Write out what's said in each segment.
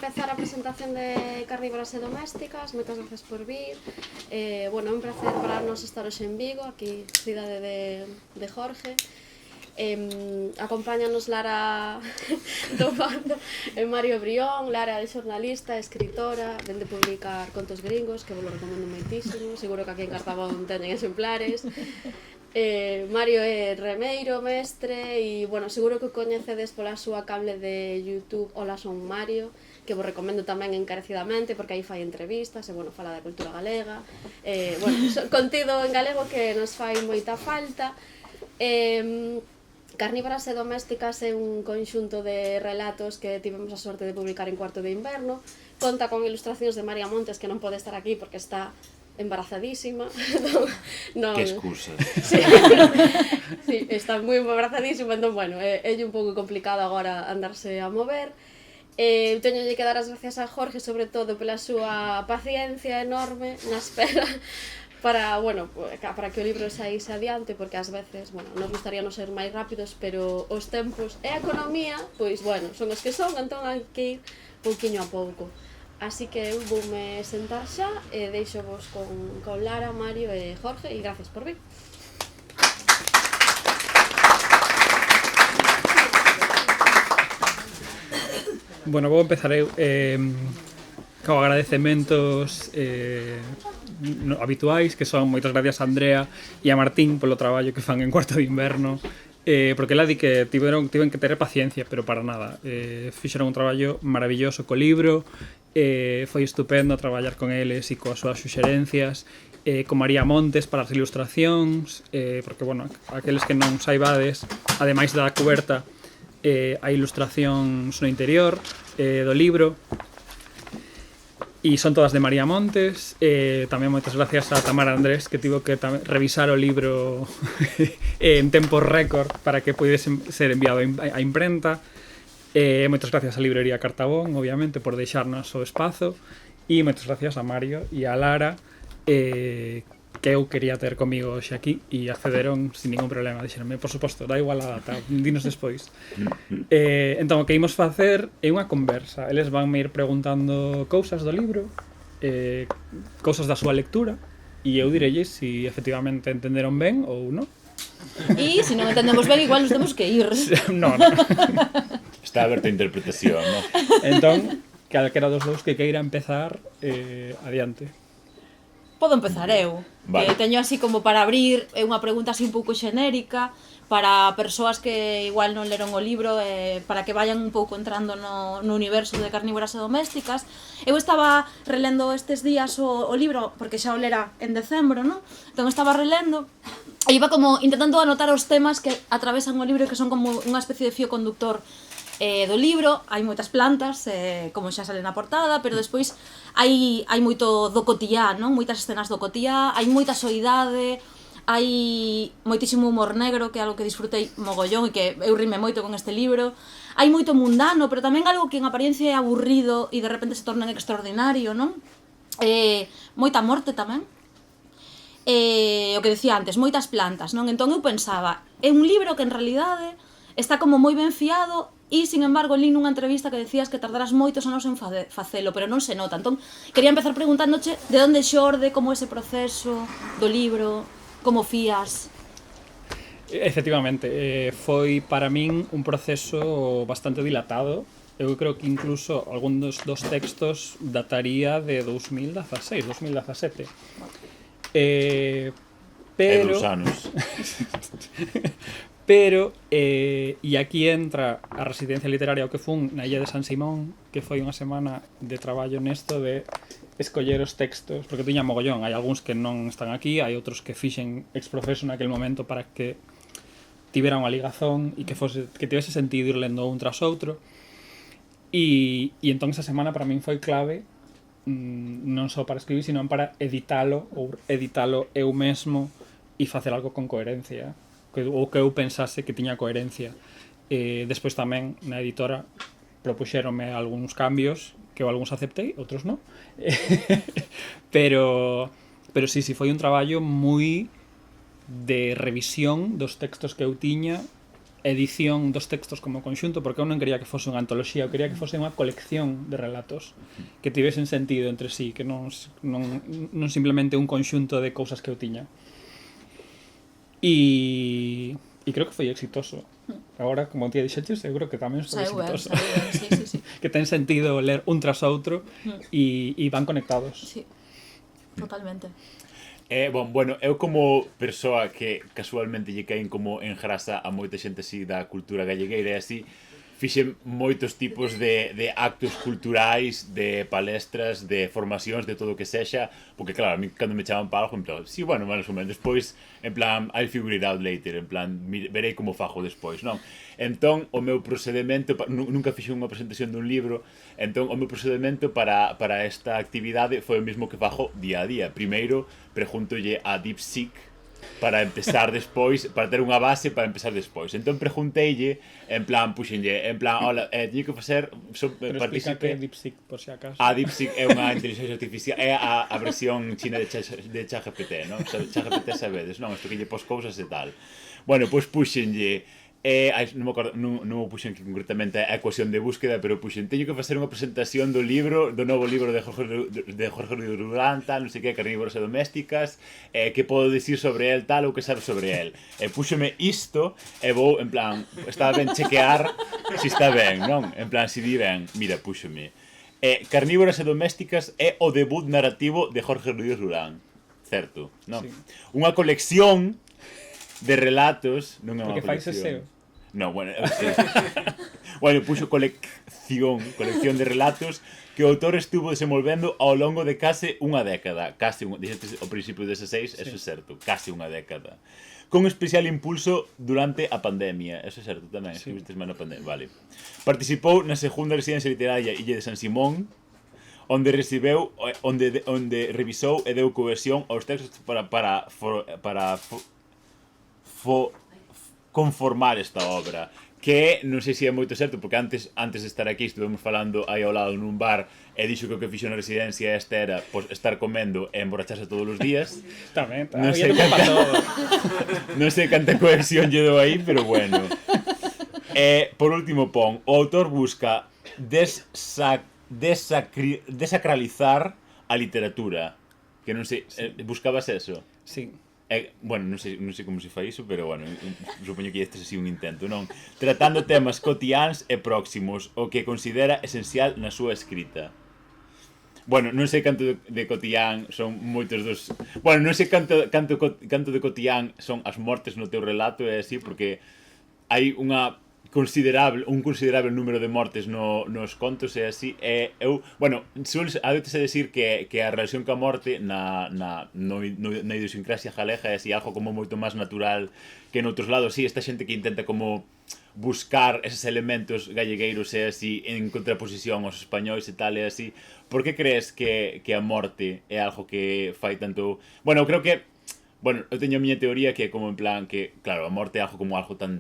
empezar a presentación de Carnívoras e Domésticas. Moitas gracias por vir. Bueno, é un placer para nos estar hoxe en Vigo, aquí, cidade de Jorge. Acompáñanos Lara do bando e Mario Brión. Lara é xornalista, escritora, vende publicar contos gringos, que vos lo recomendo moitísimo. Seguro que aquí en Cartabón teñen exemplares. Mario é remeiro, mestre e, bueno, seguro que o coñecedes pola súa cable de YouTube Hola son Mario, que vos recomendo tamén encarecidamente porque aí fai entrevistas e, bueno, fala da cultura galega, bueno, contido en galego que nos fai moita falta. Carnívoras e Domésticas é un conxunto de relatos que tivemos a sorte de publicar en Cuarto de Inverno. Conta con ilustracións de María Montes, que non pode estar aquí porque está embarazadísima. No, que excusa. Sí, sí, está moi embarazadísima, entón, bueno, é un pouco complicado agora andarse a mover. Teñolle que dar as gracias a Jorge, sobre todo, pela súa paciencia enorme na espera para, bueno, para que o libro saíse adiante, porque ás veces, bueno, nos gustaríamos ser máis rápidos, pero os tempos e a economía, pois, bueno, son os que son, entón hai que ir pouquiño a pouco. Así que eu voume sentar xa e deixo vos con Lara, Mario e Jorge, e gracias por vir. Bueno, vou empezar eu co agradecementos habituais, que son moitas gracias a Andrea e a Martín polo traballo que fan en Cuarto de Inverno, porque ela di que tiven que ter paciencia, pero para nada, fixeron un traballo maravilloso co libro. Foi estupendo traballar con eles e coas súas suxerencias, con María Montes para as ilustracións, porque, bueno, aqueles que non saibades, ademais da cuberta, hai ilustracións no interior do libro, e son todas de María Montes. Tamén moitas gracias a Tamara Andrés, que tivo que revisar o libro en tempo récord para que pudese ser enviado a imprenta. Moitas gracias á librería Cartabón, obviamente, por deixarnos o espazo, e moitas gracias a Mario e a Lara, que eu quería ter comigo hoxe aquí e accederon sin ningún problema. Dixeronme, por suposto, da igual a data, dinos despois. Entón, o que imos facer é unha conversa. Eles vanme ir preguntando cousas do libro, cousas da súa lectura, e eu direlles se efectivamente entenderon ben ou non. E se non entendemos ben, igual nos temos que ir. Non. Está aberta a interpretación, non? Entón, calquera dos dous que queira empezar, adiante. Podo empezar eu. Vale. Teño así como para abrir unha pregunta así un pouco xenérica para persoas que igual non leron o libro, para que vayan un pouco entrando no universo de Carnívoras e Domésticas. Eu estaba relendo estes días o libro, porque xa o lera en decembro, non? Entón estaba relendo e iba como intentando anotar os temas que atravesan o libro, que son como unha especie de fío conductor do libro. Hai moitas plantas, como xa sale na portada, pero despois hai moito do cotiá, non? Moitas escenas do cotiá, hai moita soidade, hai moitísimo humor negro, que é algo que disfrutei mogollón e que eu rime moito con este libro. Hai moito mundano, pero tamén algo que en apariencia é aburrido e de repente se torna extraordinario, non? Moita morte tamén. O que decía antes, moitas plantas, non? Entón eu pensaba, é un libro que en realidade está como moi ben fiado. E, sin embargo, li nunha entrevista que decías que tardarás moitos anos en facelo, pero non se nota. Entón, quería empezar preguntándoche de onde xorde, como ese proceso do libro, como fías. Efectivamente, foi para min un proceso bastante dilatado. Eu creo que incluso algún dos textos dataría de 2016, 2017. Pero... dos anos. Pero, e aquí entra a residencia literaria o que fun na Illa de San Simón, que foi unha semana de traballo nesto de escoller os textos, porque tiña mogollón, hai algúns que non están aquí, hai outros que fixen ex profeso naquel momento para que tivera unha ligazón e que tivese sentido ir lendo un tras outro. E entón esa semana para min foi clave, non só para escribir, sino para editalo eu mesmo e facer algo con coherencia, ou que eu pensase que tiña coherencia. Despois tamén na editora propuxéronme algúns cambios que eu algúns aceptei, outros non. pero sí, foi un traballo moi de revisión dos textos que eu tiña edición dos textos como conxunto, porque eu non quería que fose unha antoloxía, eu quería que fose unha colección de relatos que tivesen sentido entre sí, que non simplemente un conxunto de cousas que eu tiña. E creo que foi exitoso. Agora, como ti dixeches, eu creo que tamén foi exitoso. Sí. Que ten sentido ler un tras outro e van conectados. Sí, totalmente. Bueno, eu como persoa que casualmente lle caen como en grasa a moita xente así da cultura gallegueira e así, fixen moitos tipos de actos culturais, de palestras, de formacións, de todo o que sexa, porque claro, a mí cando me chaman para algo, en plan, sí, bueno, máis ou menos, despois, en plan, I'll figure it out later, en plan, verei como fajo despois, non? Entón, o meu procedimento, nunca fixen unha presentación dun libro, entón, o meu procedimento para esta actividade foi o mesmo que fajo día a día. Primeiro, preguntolle a DeepSeek, para empezar despois, para ter unha base para empezar despois. Entón pregunteille, en plan, puxenlle, en plan, hola, teño que facer, pero explica que é DeepSeek, por si acaso. A DeepSeek é unha inteligencia artificial, é a versión china de ChatGPT, non? ChatGPT sabedes, non? Isto que lle pos cousas e tal. Bueno, pois puxenlle, non me acordo, non puxen concretamente a ecuación de búsqueda, pero puxen, teño que facer unha presentación do novo libro de Jorge Luis Durán, tal, non sei que, Carnívoras e Domésticas, que podo dicir sobre el, tal, ou que sabe sobre el. Púxome isto, e vou, en plan, está ben chequear se está ben, non? En plan, se di ben, mira, púxome. Carnívoras e Domésticas é o debut narrativo de Jorge Luis Durán, certo, non? Sí. Unha colección de relatos, non é unha colección. Porque fais SEO. No, bueno, sí. Bueno, puxo colección de relatos que o autor estuvo desenvolvendo ao longo de case unha década. Dixete ao principio de 16, eso é certo, case unha década. Con especial impulso durante a pandemia, eso é certo tamén, escribistes máis na pandemia, vale. Participou na segunda residencia literaria Illa de San Simón, onde revisou e deu cohesión aos textos para conformar esta obra, que non sei se é moito certo, porque antes de estar aquí estuvemos falando aí ao lado nun bar e dixo que o que fixo na residencia esta era pues, estar comendo e emborracharse todos os días. Tamén, non sei canta cohesión lle dou aí, pero bueno. Por último pon, o autor busca desacralizar a literatura, que non sei, buscabas eso? Sí. Bueno, non sei como se fai iso, pero bueno, supoño que este é así un intento, non? Tratando temas cotiáns e próximos, o que considera esencial na súa escrita. Bueno, non sei canto de cotián son moitos dos... Bueno, non sei canto de cotián son as mortes no teu relato, é así, porque hai un considerable número de mortes nos contos, é así, eu, bueno, adétese decir que a relación ca morte na idiosincrasia galega é así, algo como moito máis natural que en outros lados, sí, esta xente que intenta como buscar eses elementos gallegueiros é así, en contraposición aos españois e tal, é así. Por que crees que a morte é algo que fai tanto... Bueno, creo que bueno, eu teño a miña teoría que é como en plan que, claro, a morte é algo como algo tan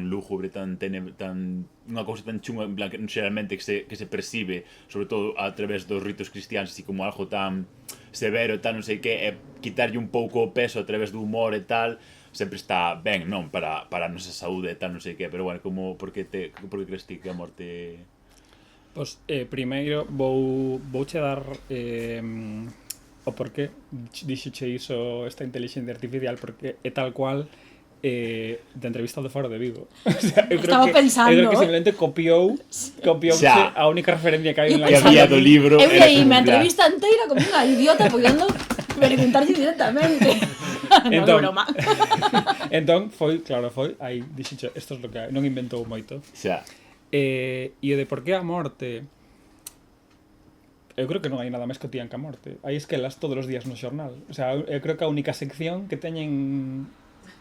lúgubre, tan unha cousa tan chunga, en plan que xeralmente que se percibe, sobre todo a través dos ritos cristianos, así como algo tan severo e tal, non sei que, e quitarlle un pouco o peso a través do humor e tal, sempre está ben, non? Para a nosa saúde e tal, non sei que, pero bueno, como, por que crees ti que a morte... Pois, primeiro, vouche dar... o porqué dixeche iso esta inteligencia artificial, porque é tal cual da entrevista do Faro de Vigo. O sea, Estaba pensando, eu creo que simplemente copiou a única referencia que hai en la que había do libro. Eu leí a entrevista inteira como unha idiota podendo preguntarse directamente. Entón, non, broma. Entón, foi, aí dixeche, isto é lo que hai, non inventou moito. Xa. E o de por que a morte... Eu creo que non hai nada máis cotián que a morte. Hai esquelas todos os días no xornal. O sea, eu creo que a única sección que teñen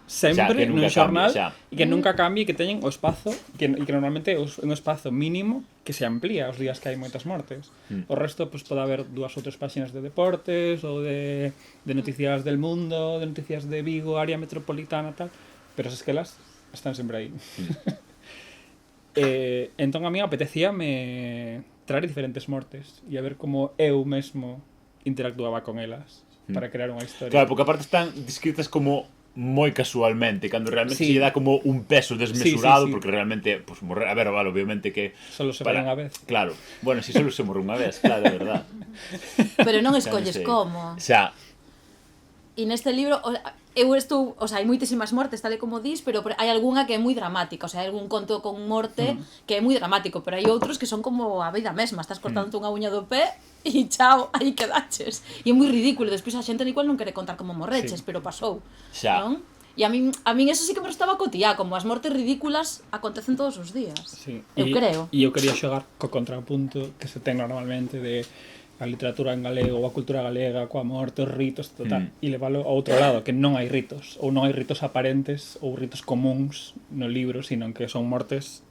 sempre no xornal e que nunca cambie, que teñen o espazo e que normalmente é un espazo mínimo que se amplía os días que hai moitas mortes. O resto, pues, pode haber 2 ou 3 páxinas de deportes ou de noticias del mundo, de noticias de Vigo, área metropolitana, tal, pero as esquelas están sempre aí. Entón a mí apetecíame traer diferentes mortes e a ver como eu mesmo interactuaba con elas para crear unha historia. Claro, porque aparte están descritas como moi casualmente, cando realmente Sí. se lle dá como un peso desmesurado, Sí. porque realmente, pues, morrer, a ver, vale, obviamente que... Solo se para unha vez. Claro, bueno, si solo se morre unha vez, claro, é verdad. Pero non Xa non escolles sei. como. Xa, E neste libro, eu estou, o sea, hai moitísimas mortes, tal e como dis, pero hai algunha que é moi dramática, o sea, hai algún conto con morte que é moi dramático, pero hai outros que son como a vida mesma, estás cortando unha uña do pé e chao, aí quedaches. E é moi ridículo, despois a xente igual non quere contar como morreches, Sí. pero pasou, Xa. non? E a min eso sí que me estaba cotía, como as mortes ridículas acontecen todos os días. Sí. Eu creo. E eu quería xogar co contrapunto que se ten normalmente de a literatura en galego ou a cultura galega coa morte, os ritos, total, e leválo ao outro lado, que non hai ritos, ou non hai ritos aparentes ou ritos comuns no libro, sino que son mortes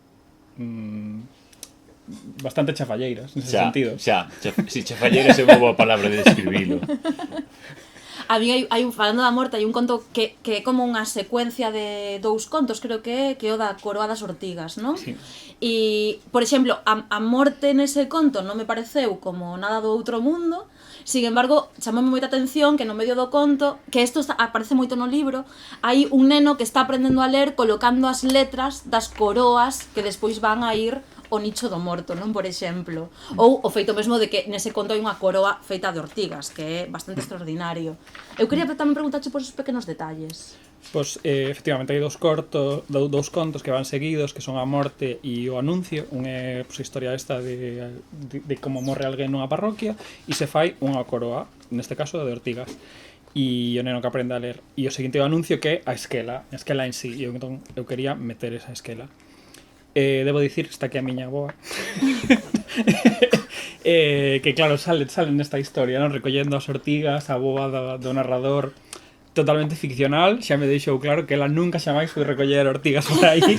bastante chafalleiras, nese sentido. Si chafalleres é unha boa palabra de describilo. A mí hai un, falando da morte, hai un conto que é como unha secuencia de 2 contos, creo que é o da Coroa das Ortigas, non? Sí. E, por exemplo, a morte nese conto non me pareceu como nada do outro mundo, sin embargo, chamoume moita atención que no medio do conto, que isto aparece moito no libro, hai un neno que está aprendendo a ler colocando as letras das coroas que despois van a ir o nicho do morto, non? Por exemplo. Ou o feito mesmo de que nese conto hai unha coroa feita de ortigas, que é bastante extraordinario. Eu quería tamén preguntarche por esos pequenos detalles. Pois, efectivamente, hai dous contos que van seguidos, que son a morte e o anuncio. Un é a historia esta de como morre alguén nunha parroquia e se fai unha coroa, neste caso de ortigas. E o neno que aprende a ler. E o seguinte é o anuncio que é a esquela en sí. E entón eu quería meter esa esquela. Debo dicir que está aquí a miña avoa que claro, sale nesta historia, non? Recollendo as ortigas, a avoa do narrador totalmente ficcional, xa me deixou claro que ela nunca xa máis foi recoller ortigas por aí.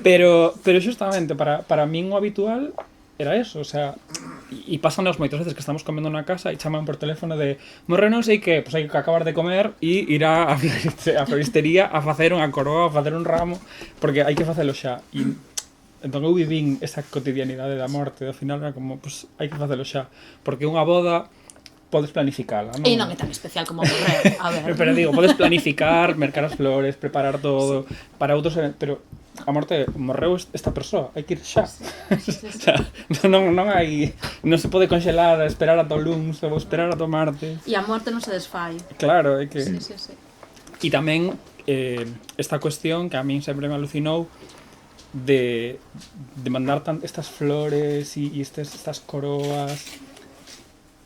pero xustamente para min o habitual era eso, o sea, e pasanos moitas veces que estamos comendo na casa e chaman por teléfono de morreu non sei que, pois hai que acabar de comer e ir a floristería a facer unha coroa, a facer un ramo, porque hai que facelo xa. E entón eu vivín esa cotidianidade da morte, ao final era como, pois hai que facelo xa, porque unha boda podes planificala, non? E non é tan especial como morrer, a ver. Pero digo, podes planificar, mercar as flores, preparar todo, para outros, pero a morte morreu esta persoa, hai que ir xa. O sea, non hai, non se pode conxelar, esperar ata o luns ou esperar ata o martes. E a morte non se desfai. Claro, é que... Sí. E tamén esta cuestión que a min sempre me alucinou de mandar estas flores e estas coroas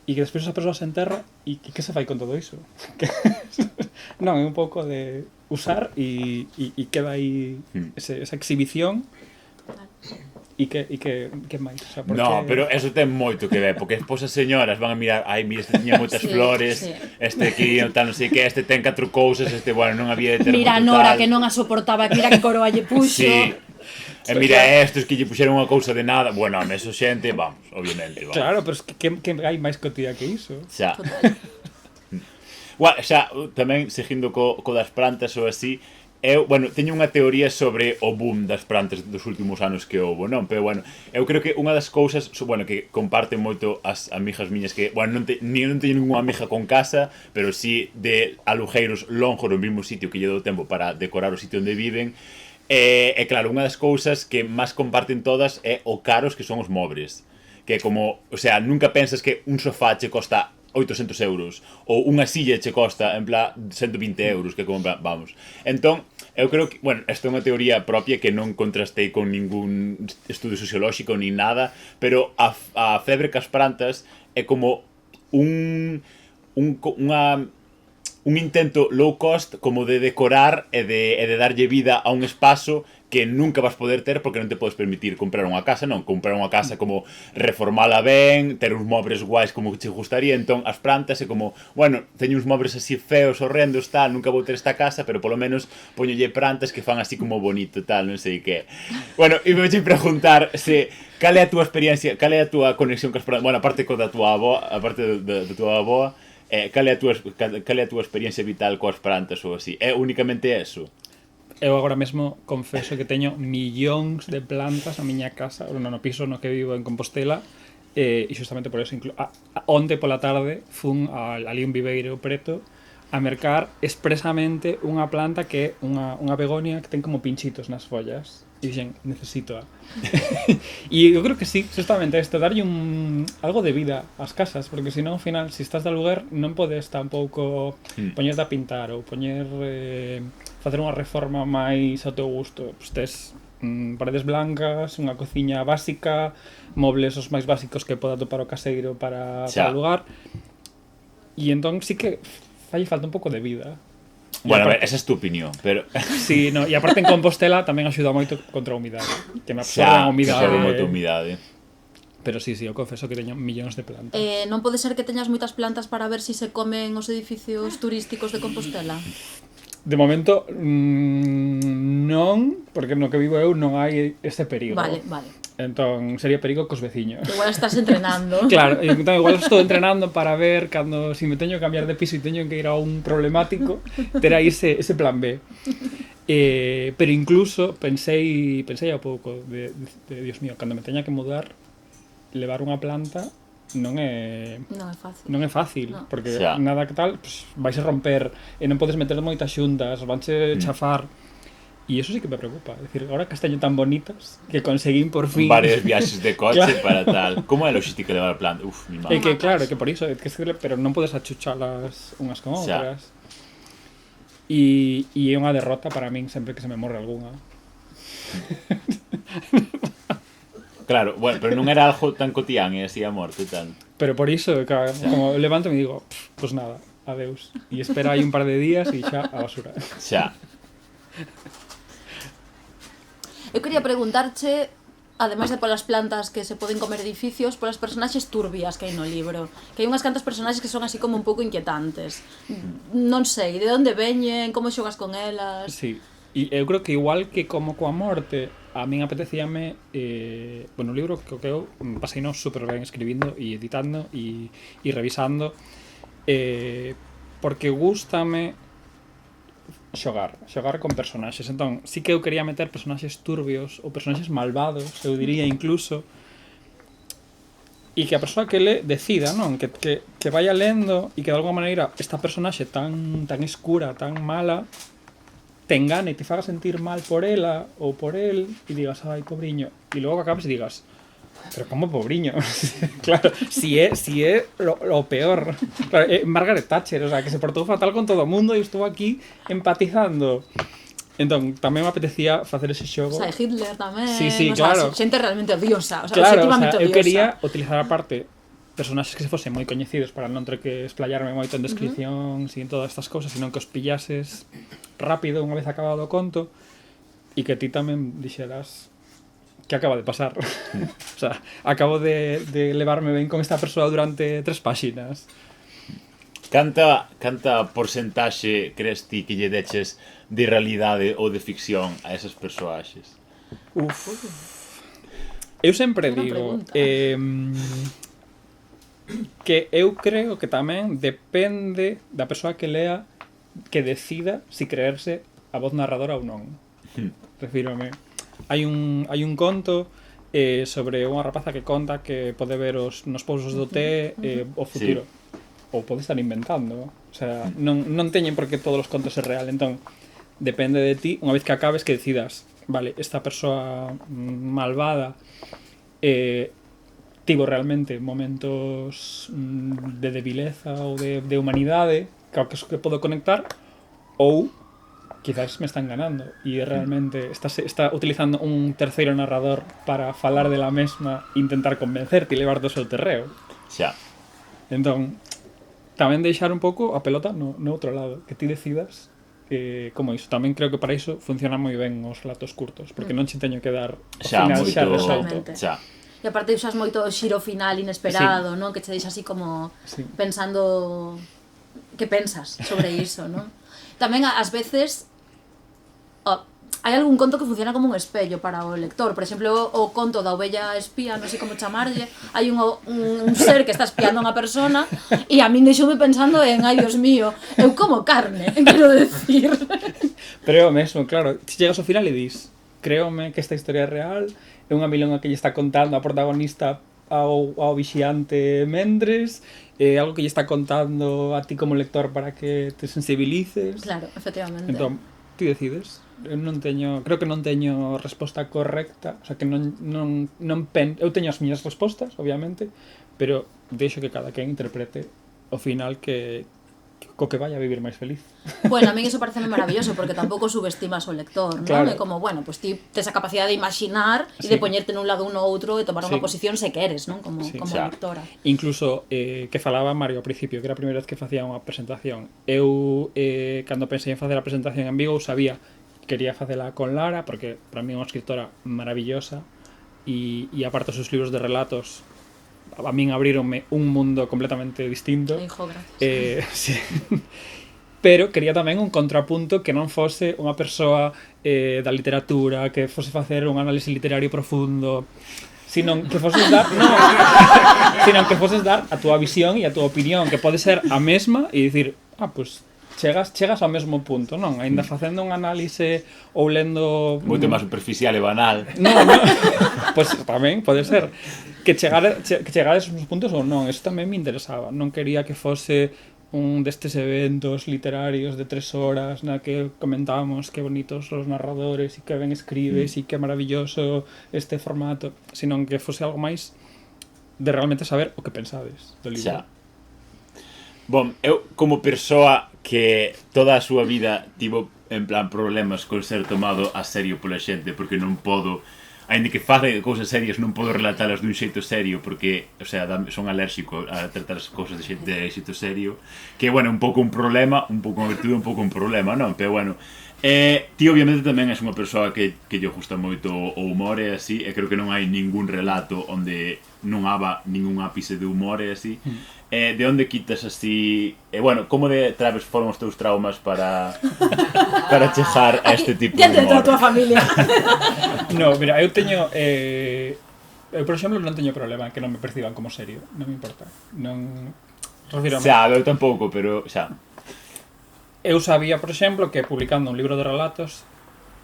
e que despois esa persoa se enterra e que se fai con todo iso? Non, é un pouco de usar e queda aí esa exhibición e que máis? O sea, porque... No, pero eso ten moito que ver, porque despois as señoras van a mirar, ai, mira, este tiña moitas flores, este aquí, tal, non sei que, este ten 4 cousas, este, bueno, non había de ter mira a Nora que non a soportaba, mira que coroa lle puxo. Sí. E mira estes que lle puxeron unha cousa de nada. Bueno, a meso xente, vamos, obviamente, vamos. Claro, pero que hai máis cotida que iso? Xa. Bueno, xa, tamén, seguindo co das plantas ou así, eu, bueno, teño unha teoría sobre o boom das plantas dos últimos anos que houve, non? Pero, bueno, eu creo que unha das cousas, bueno, que comparten moito as amigas miñas que, bueno, non teño ninguna amiga con casa, pero sí de alujeiros longos no mesmo sitio que lle dou tempo para decorar o sitio onde viven. E claro, unha das cousas que máis comparten todas é o caros que son os mobres. Que como, o sea, nunca pensas que un sofá che costa 800 euros ou unha silla che costa, en plan, 120 euros, que como, vamos. Entón, eu creo que, bueno, esta é unha teoría propia que non contrastei con ningún estudio sociolóxico ni nada, pero a febre cas plantas é como un intento low cost como de decorar e de darlle vida a un espazo que nunca vas poder ter porque non te podes permitir comprar unha casa, non, comprar unha casa como reformala ben, ter uns mobres guais como que che gustaría, entón as plantas é como, bueno, teño uns mobres así feos, horrendos, tal, nunca vou ter esta casa, pero polo menos poñolle plantas que fan así como bonito, tal, non sei que. Bueno, e me vouche preguntar se cal é a túa experiencia, cal é a túa conexión cas plantas, bueno, aparte co da túa avoa, aparte da túa avoa, cal é a túa experiencia vital coas plantas ou así? É únicamente eso? Eu agora mesmo confeso que teño millóns de plantas na miña casa, no piso no que vivo en Compostela, e xustamente por eso onte pola tarde fun ali un viveiro preto a mercar expresamente unha planta que é unha begonia que ten como pinchitos nas follas. E dixen, necesito a. E eu creo que sí, justamente isto, darlle algo de vida ás casas, porque senón, ao final, se estás de aluguer, non podes tampouco poñerte a pintar ou facer unha reforma máis ao teu gusto. Pues tes paredes blancas, unha cociña básica, mobles os máis básicos que poda topar o caseiro para alugar. E entón sí que fai falta un pouco de vida. Bueno, a ver, esa é tu opinión, pero... Sí, no, e aparte en Compostela tamén axuda moito contra a humidade. Que me absorben a humidade. Absorbe moito humidade. Pero sí, eu confeso que teño millóns de plantas. Non pode ser que teñas moitas plantas para ver se comen os edificios turísticos de Compostela? De momento, non, porque no que vivo eu non hai ese perigo. Vale. Entón, sería perigo cos veciños. Igual estás entrenando. Claro, entón igual estou entrenando para ver cando si me teño que cambiar de piso e teño que ir a un problemático, ter aí ese plan B. Pero incluso pensei a pouco de Dios mío, cando me teña que mudar, levar unha planta non é fácil, no. Porque nada que tal, pues, vais a romper e non podes meter moitas xuntas, vanse chafar. E iso sí que me preocupa. É dicir, agora que as teño tan bonitas que conseguín por fin varios viaxes de coche para tal. Como é a logística de levar a planta? Uf, mi madre. É que claro, que por iso, pero non podes achuchalas unhas con outras. E é unha derrota para min sempre que se me morre algunha. Claro, bueno, pero non era algo tan cotián e así a morte tal. Pero por iso, como levanto e me digo, pues nada, adeus. E espera aí un par de días e xa a basura. Xa. Eu quería preguntarche, ademais de polas plantas que se poden comer edificios, polas personaxes turbias que hai no libro. Que hai unhas cantas personaxes que son así como un pouco inquietantes. Non sei, de onde veñen, como xogas con elas... Sí, e eu creo que igual que como coa morte, a min apetecíame... bueno, o libro que eu pasei super ben escribindo e editando e revisando, porque gústame xogar con personaxes. Entón, sí que eu quería meter personaxes turbios ou personaxes malvados, eu diría incluso, e que a persoa que le decida, non? Que vaya lendo e que de alguma maneira esta personaxe tan escura, tan mala, te engane e te faga sentir mal por ela ou por el e digas, ai, pobriño, e logo acabes e digas, pero como pobriño? Claro, si é lo peor. Claro, Margaret Thatcher, o sea, que se portou fatal con todo o mundo e estou aquí empatizando. Entón, tamén me apetecía facer ese xogo. O sea, Hitler tamén. Sí, claro. Xente realmente odiosa, o sea, claro, objetivamente odiosa. Eu quería utilizar aparte personaxes que se fosen moi coñecidos para non ter que explayarme moito en descripcións e en todas estas cousas, sino que os pillases rápido unha vez acabado o conto e que ti tamén dixeras que acaba de pasar. O sea, acabo de levarme ben con esta persoa durante 3 páxinas. Canta porcentaxe crees ti que lle deches de realidade ou de ficción a esas persoaxes? Eu sempre digo que eu creo que tamén depende da persoa que lea, que decida si creerse a voz narradora ou non. Refírome. Hai un conto sobre unha rapaza que conta que pode ver nos pousos do té o futuro. Ou pode estar inventando. O sea, non teñen por que todos os contos ser real. Entón, depende de ti, unha vez que acabes, que decidas, vale, esta persoa malvada tivo realmente momentos de debileza ou de humanidade que podo conectar, ou quizás me está enganando e realmente está utilizando un terceiro narrador para falar de la mesma e intentar convencerte e levarte ao seu terreo. Xa. Entón, tamén deixar un pouco a pelota no outro lado, que ti decidas como iso. Tamén creo que para iso funcionan moi ben os relatos curtos, porque non che teño que dar o final xa resolto. Xa. E aparte usas moito o xiro final inesperado, non? Que che deixa así como pensando que pensas sobre iso, non? Tamén ás veces hai algún conto que funciona como un espello para o lector. Por exemplo, o conto da ovella espía, non sei como chamarlle, hai un ser que está espiando a unha persona e a min deixoume pensando en, ai, Dios mío, eu como carne, quero decir. Pero é o mesmo, claro, se chegas ao final e dis, créome que esta historia é real, é unha milonga que lle está contando a protagonista ao vixiante mendres, algo que lle está contando a ti como lector para que te sensibilices. Claro, efectivamente. Entón, ti decides. Eu creo que non teño resposta correcta, o sea, que eu teño as miñas respostas, obviamente, pero deixo que cada quen interprete o final co que vaya a vivir máis feliz. Bueno, a mí eso parece maravilloso porque tampouco subestimas o lector, ¿no? Claro. É como, bueno, pues ti tes a capacidade de imaginar e de poñerte nun lado un no outro e tomar unha posición se queres, ¿no? Como lectora. Incluso, que falaba Mario ao principio, que era a primeira vez que facía unha presentación. Eu, cando pensei en facer a presentación en Vigo, sabía que quería facela con Lara, porque para mí é unha escritora maravillosa e aparte os seus libros de relatos a min abríronme un mundo completamente distinto. Hijo, gracias. Sí. Pero quería tamén un contrapunto que non fose unha persoa da literatura, que fose facer un análise literario profundo, sino que foses dar a túa visión e a túa opinión, que pode ser a mesma e dicir, pues chegas ao mesmo punto, non? Ainda facendo un análise ou lendo moito máis superficial e banal. Non. Pois tamén pode ser que chegades aos puntos ou non. Eso tamén me interesaba. Non quería que fose un destes eventos literarios de 3 horas na que comentábamos que bonitos os narradores e que ben escribes e que maravilloso este formato, senón que fose algo máis de realmente saber o que pensades do libro. Bom, eu como persoa que toda a súa vida tivo en plan problemas con ser tomado a serio pola xente, porque non podo, aínda que faga cousas serias, non podo relatalas dun xeito serio, porque, o sea, son alérxico a tratar as cousas de xeito serio, que, bueno, un pouco un problema, un pouco unha virtude, un pouco un problema, non? Pero, bueno, ti obviamente tamén és unha persoa que lle gusta moito o humor e así, e creo que non hai ningún relato onde non haba ningún ápice de humor e así. De onde quitas así... bueno, como foron os teus traumas para chegar a este tipo de humor? Diante de toda a tua familia. No, mira, eu teño... eu, por exemplo, non teño problema que non me perciban como serio. Non me importa. Non... Xa, eu tampouco, pero xa. Eu sabía, por exemplo, que publicando un libro de relatos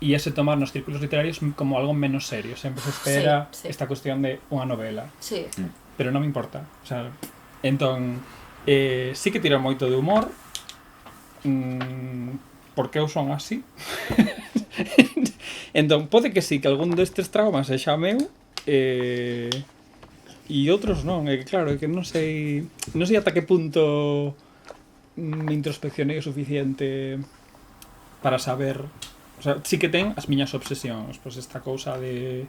iese tomar nos círculos literarios como algo menos serio. Sempre se espera esta cuestión de unha novela. Sí. Pero non me importa. O sea, entón, sí que tiro moito de humor, porque eu son así. Entón, pode que sí, que algún destes traumas sexa meu, e outros non. É que claro, é que non sei ata que punto me introspeccionei o suficiente para saber. O sea, sí que ten as miñas obsesións, pois esta cousa de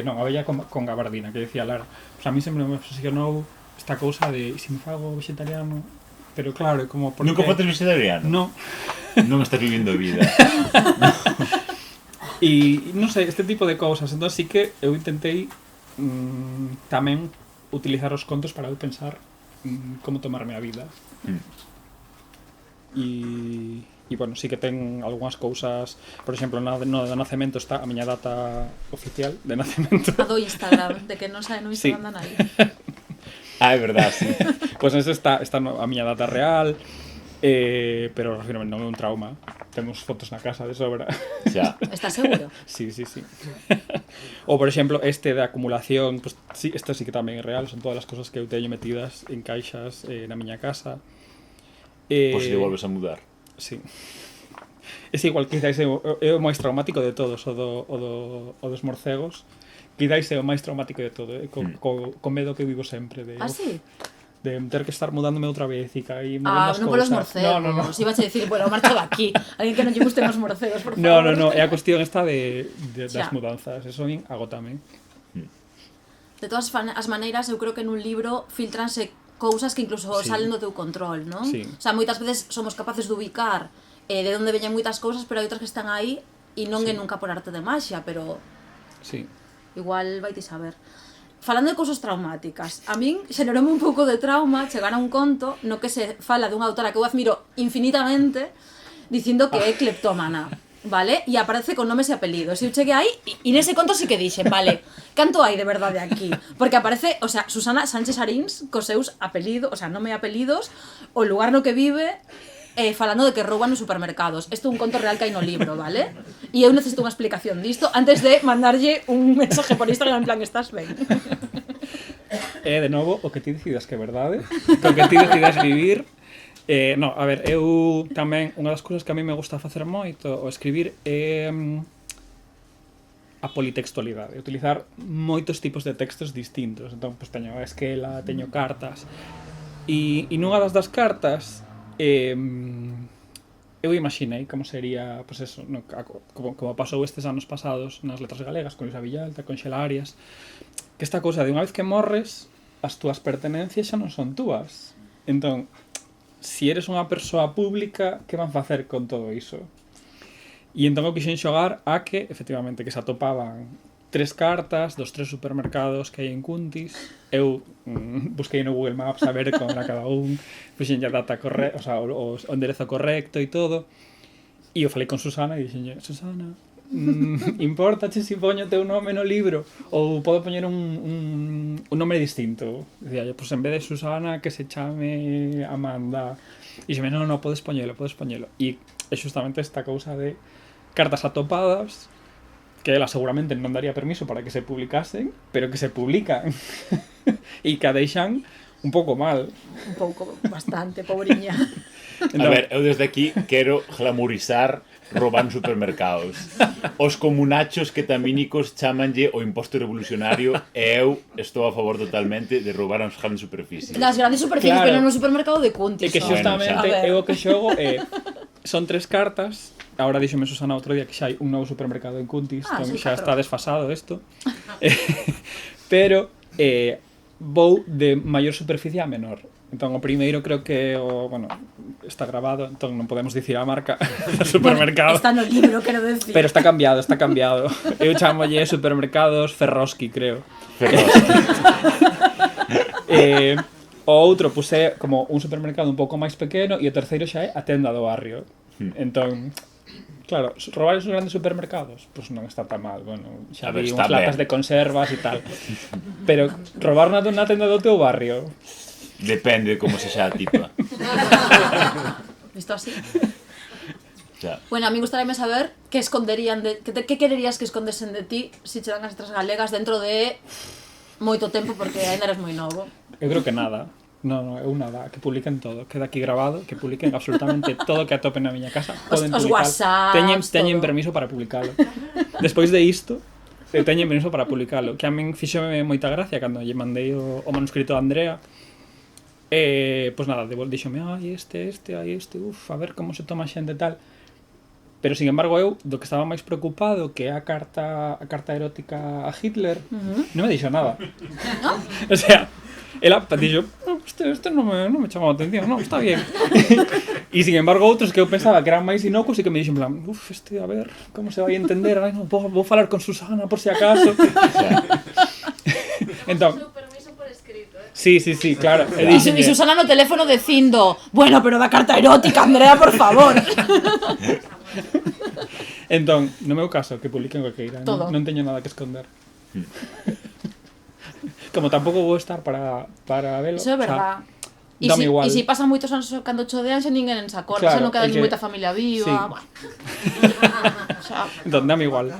non, a bella con gabardina, que decía Lara. Pois a mí sempre me obsesionou esta cousa de se me fago vegetariano, pero claro, é como porque... Nunca fotes vegetariano? Non. Non estás vivindo vida. E non sei, este tipo de cousas. Entón sí que eu intentei tamén utilizar os contos para eu pensar como tomarme a vida. E bueno, sí que ten algunhas cousas. Por exemplo, no de nacemento está a miña data oficial de nacemento. A do Instagram, de que non sabe no Instagram da nadie. É verdad, sí. Pois nese está a miña data real, pero refírome, non é un trauma. Temos fotos na casa de sobra. Xa. Estás seguro? Sí. Ou, por exemplo, este de acumulación, pues, sí, este sí que tamén é real. Son todas as cosas que eu teño metidas en caixas na miña casa. Pois se volves a mudar. Sí. É igual, quizáis é o máis traumático de todos, o dos morcegos. Quizáis é o máis traumático de todo, co medo que vivo sempre de... Ah, sí? De ter que estar mudándome outra vez e caí movendo as cousas. Non polos morcegos. No. Ibas a decir, bueno, marcho de aquí. Alguén que non lle gusten os morcegos, por favor. No, é a cuestión esta das mudanzas. Eso agótame. De todas as maneiras, eu creo que nun libro filtranse cousas que incluso salen do teu control, non? Sí. O sea, moitas veces somos capaces de ubicar de onde veñen moitas cousas, pero hai outras que están aí e non é nunca por arte de maxia, pero... Sí. Igual vai ti saber. Falando de cousas traumáticas, a min xeneroume un pouco de trauma chegar a un conto no que se fala dunha autora que eu admiro infinitamente dicindo que é cleptómana, vale? E aparece con nomes e apelidos. E eu cheguei aí e nese conto sí que dixen, vale, canto hai de verdade aquí? Porque aparece, o sea, Susana Sánchez Arins cos seus apelidos, o sea, nome e apelidos, o lugar no que vive, falando de que rouban nos supermercados. Isto é un conto real que hai no libro, vale? E eu necesito unha explicación disto antes de mandarlle un mensaje por Instagram en plan, estás ben? É, de novo, o que ti decidas que é verdade, o que ti decidas vivir. No, a ver, eu tamén, unha das cousas que a mí me gusta facer moito, o escribir, é a politextualidade, utilizar moitos tipos de textos distintos. Entón, pois, teño a esquela, teño cartas, e nunha das cartas, eu imaginei como sería, pois eso, no, como pasou estes anos pasados nas letras galegas, con Luisa Villalta, con Xela Arias, que esta cousa de unha vez que morres, as túas pertenencias xa non son túas. Entón, si eres unha persoa pública, que van facer con todo iso? E entón eu quixen xogar a que, efectivamente, que se atopaban 3 cartas dos 3 supermercados que hai en Cuntis. Eu busquei no Google Maps a ver como era cada un, puxen a data correcta, o sea, o enderezo correcto e todo. E eu falei con Susana e dixen, Susana, importache se poño teu nome no libro ou podo poñer un nome distinto? Dicía, pois en vez de Susana que se chame Amanda. E dixeme, non, podes poñelo. E é justamente esta cousa de cartas atopadas que ela seguramente non daría permiso para que se publicasen, pero que se publican e que a deixan un pouco mal. Un pouco, bastante, pobriña. A ver, eu desde aquí quero glamorizar roban supermercados. Os comunachos que tamínicos chamanlle o imposto revolucionario e eu estou a favor totalmente de roubar as grandes superficies. Nas grandes superficies, Claro. pero no supermercado de Cuntis. E que só. justamente A ver. eu o que xogo é son 3 cartas. Agora díxome Susana outro día que xa hai un novo supermercado en Cuntis, Ah, entón sí, xa catro. está desfasado isto. Pero vou de maior superficie a menor. Entón o primeiro creo que está grabado, entón non podemos dicir a marca do supermercado. Está no libro, quero decir. Pero está cambiado. Eu chamolle supermercados Ferroski, creo. O outro puse como un supermercado un pouco máis pequeno e o terceiro xa é a tenda do barrio. Entón, claro, robar esos grandes supermercados, pois non está tan mal. Bueno, xa A ver, vi está unhas latas ben. de conservas e tal. Pero robar na tenda do teu barrio, Depende de como se xa a tipa. Visto así. Xa. Bueno, a mí gustaríame saber que esconderían que quererías que escondesen de ti se che dan as letras galegas dentro de moito tempo, porque aínda eres moi novo. eu creo que nada. Non, eu nada, que publiquen todo. Queda aquí grabado, que publiquen absolutamente todo que atopen na miña casa. Poden Os publicar. WhatsApps, Teñen todo. permiso para publicalo. Despois de isto, teñen permiso para publicalo. Que a min fixome moita gracia cando lle mandei o manuscrito a Andrea. Pois nada, díxome, ai, este, a ver como se toma a xente e tal. Pero, sin embargo, eu, do que estaba máis preocupado, que é a carta erótica a Hitler, non me dixo nada. ¿No? O sea, ela dixo, este non me chamou a atención, non, está bien. E, sin embargo, outros que eu pensaba que eran máis inocuos e que me dixen, en plan, a ver, como se vai entender, ai, non, vou falar con Susana, por si acaso. Entón, permiso por escrito, sí, claro. E Susana no teléfono dicindo, bueno, pero da carta erótica, Andrea, por favor. Entón, no meu caso, que publiquen o que queiran, Todo. non teño nada que esconder. Como tampouco vou estar para velo. Iso é verdad. E dame igual. si pasan moitos anos cando chodean xa ninguén se acorda, Claro, xa non queda é nin que- moita familia viva. sí. Bueno. O sea, Entón, dame igual.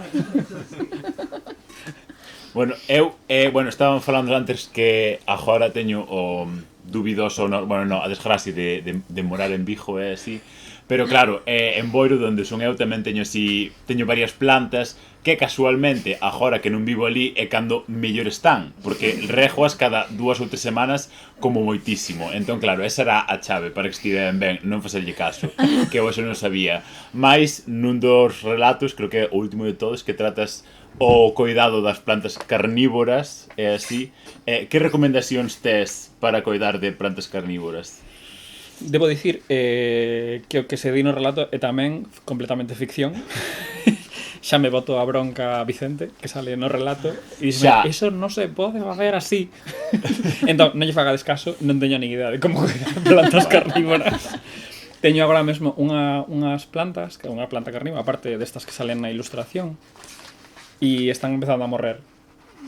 Bueno, estaban falando antes que agora teño o dubidoso, a desgracia de morar en Vigo e así. Pero claro, en Boiro, onde son eu, tamén teño varias plantas que casualmente, agora que non vivo ali, é cando mellor están, porque regoas cada 2 ou 3 semanas como moitísimo. Entón, claro, esa era a chave para que estiven ben, non facerlle caso, que eu eso non sabía. Mais, nun dos relatos, creo que o último de todos, que tratas o coidado das plantas carnívoras, e así, que recomendacións tes para coidar de plantas carnívoras? Debo dicir que o que se di no relato é tamén completamente ficción. Xa me boto a bronca a Vicente, que sale no relato, e dice, eso non se pode facer así. Entón, non lle faga descaso, non teño nin idea de como coidar plantas carnívoras. Teño agora mesmo unhas plantas, que é unha planta carnívora, aparte destas que salen na ilustración, e están empezando a morrer.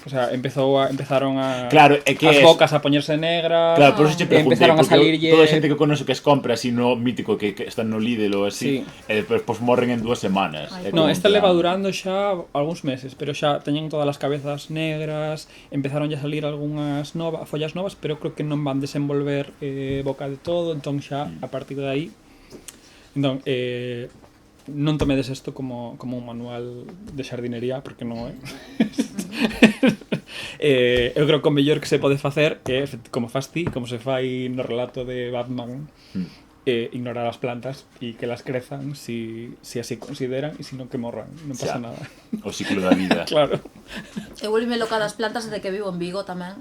O sea, empezaron a... Claro, é que as es- bocas a poñerse negras. Claro, por eso che preguntei, empezaron a porque salirlle... toda a xente que conoce que es compra así no mítico que están no Lidl ou así, Sí. e despois pues, morren en 2 semanas. Ai, É No, como esta en leva plan- durando xa algúns meses, pero xa teñen todas as cabezas negras, empezaron a salir algunhas follas novas, pero creo que non van desenvolver boca de todo, entón xa a partir de aí. Entón, non tomedes isto como un manual de xardinería, porque non é. Eu creo que o mellor que se pode facer é, como fas ti, como se fai no relato de Batman, ignorar as plantas e que las crezan si así consideran e si non que morran, non pasa Xa. nada. O ciclo da vida. Claro. Eu volvime loca das plantas desde que vivo en Vigo tamén,